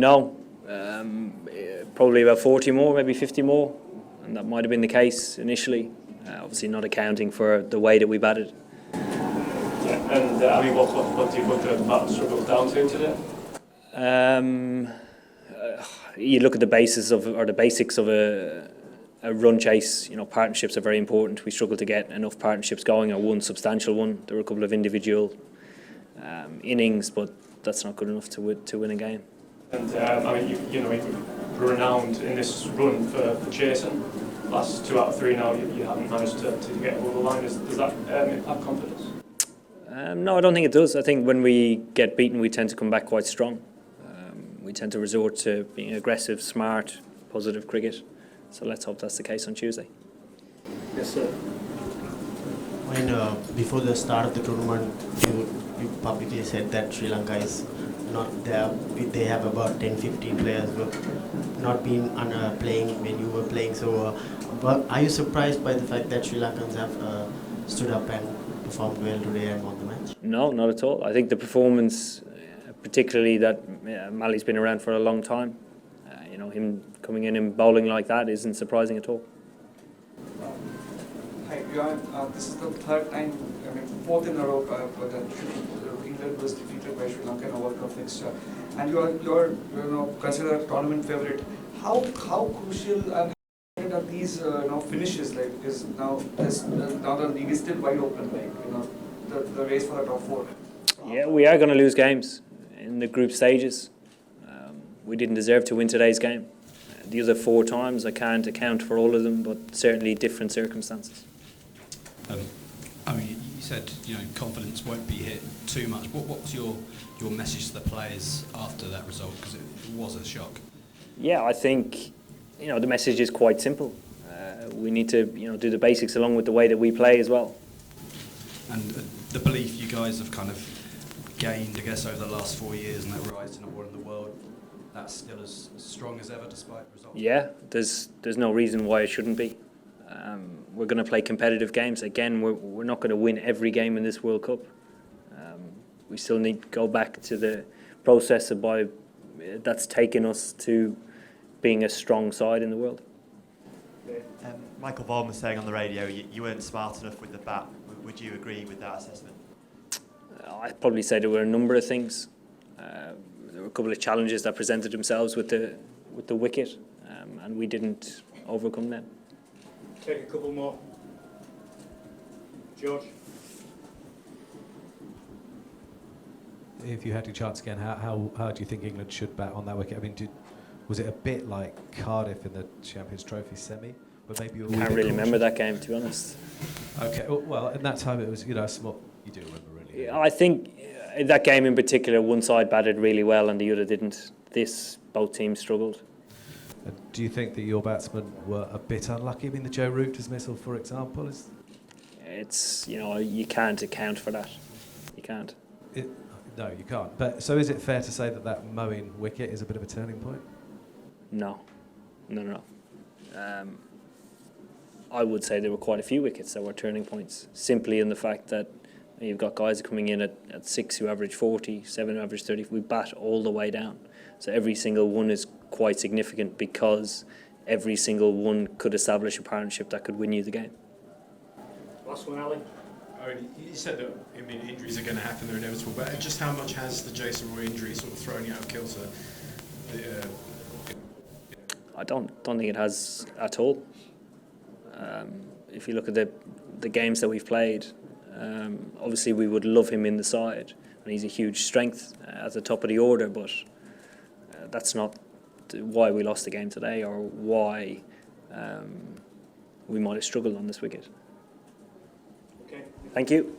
No, probably about 40 more, maybe 50 more, and that might have been the case initially. Obviously not accounting for the way that we batted. Yeah, and I mean, what do you put the bat struggle down to today? You look at the basis of, or the basics of a run chase. You know, partnerships are very important. We struggled to get enough partnerships going, or one substantial one. There were a couple of individual innings, but that's not good enough to win a game. And I mean, you know, we're renowned in this run for chasing. Last 2 out of 3 now, you haven't managed to get over the line. Does that impact confidence? No, I don't think it does. I think when we get beaten, we tend to come back quite strong. We tend to resort to being aggressive, smart, positive cricket. So let's hope that's the case on Tuesday. Yes, sir. When before the start of the tournament, you publicly said that Sri Lanka is not there. They have about 10-15 players who have not been playing when you were playing. So, are you surprised by the fact that Sri Lankans have stood up and performed well today and won the match? No, not at all. I think the performance, particularly that Mali's been around for a long time, you know, him coming in and bowling like that isn't surprising at all. Hi, Eoin. This is the third time, I mean, fourth in a row that England was defeated by Sri Lanka in a World Cup fixture, and you're considered a tournament favourite. How crucial and are these finishes, like, because now the league is still wide open, like the race for the top 4. Yeah, we are going to lose games in the group stages. We didn't deserve to win today's game. The other 4 times, I can't account for all of them, but certainly different circumstances. I mean, you said, you know, confidence won't be hit too much. What was your message to the players after that result? Because it was a shock. Yeah, I think, you know, the message is quite simple. We need to, you know, do the basics along with the way that we play as well. And the belief you guys have kind of gained, I guess, over the last 4 years, and that rise to number 1 in the world, that's still as strong as ever despite results? Yeah, there's no reason why it shouldn't be. We're going to play competitive games. Again, we're not going to win every game in this World Cup. We still need to go back to the process that's taken us to being a strong side in the world. Michael Vaughan was saying on the radio you weren't smart enough with the bat. Would you agree with that assessment? I'd probably say there were a number of things. There were a couple of challenges that presented themselves with the wicket, and we didn't overcome them. Take a couple more. George? If you had your chance again, how do you think England should bat on that wicket? I mean, was it a bit like Cardiff in the Champions Trophy semi? But maybe I can't really remember that game, to be honest. Okay, well, in that time it was, you know, small. You do remember, really? Yeah, I think in that game in particular, one side batted really well and the other didn't. Both teams struggled. Do you think that your batsmen were a bit unlucky? I mean, the Joe Root dismissal, for example, is. It's, you know, you can't account for that. You can't. No, you can't. But so is it fair to say that mowing wicket is a bit of a turning point? No. I would say there were quite a few wickets that were turning points, simply in the fact that you've got guys coming in at 6 who average 40, 7 who average 30. We bat all the way down. So every single one is quite significant because every single one could establish a partnership that could win you the game. Last one, Ali. You said that, I mean, injuries are going to happen, they're inevitable, but just how much has the Jason Roy injury sort of thrown you out of kilter? I don't think it has at all. If you look at the games that we've played, obviously we would love him in the side, and he's a huge strength at the top of the order, but that's not why we lost the game today or why we might have struggled on this wicket. Okay. Thank you.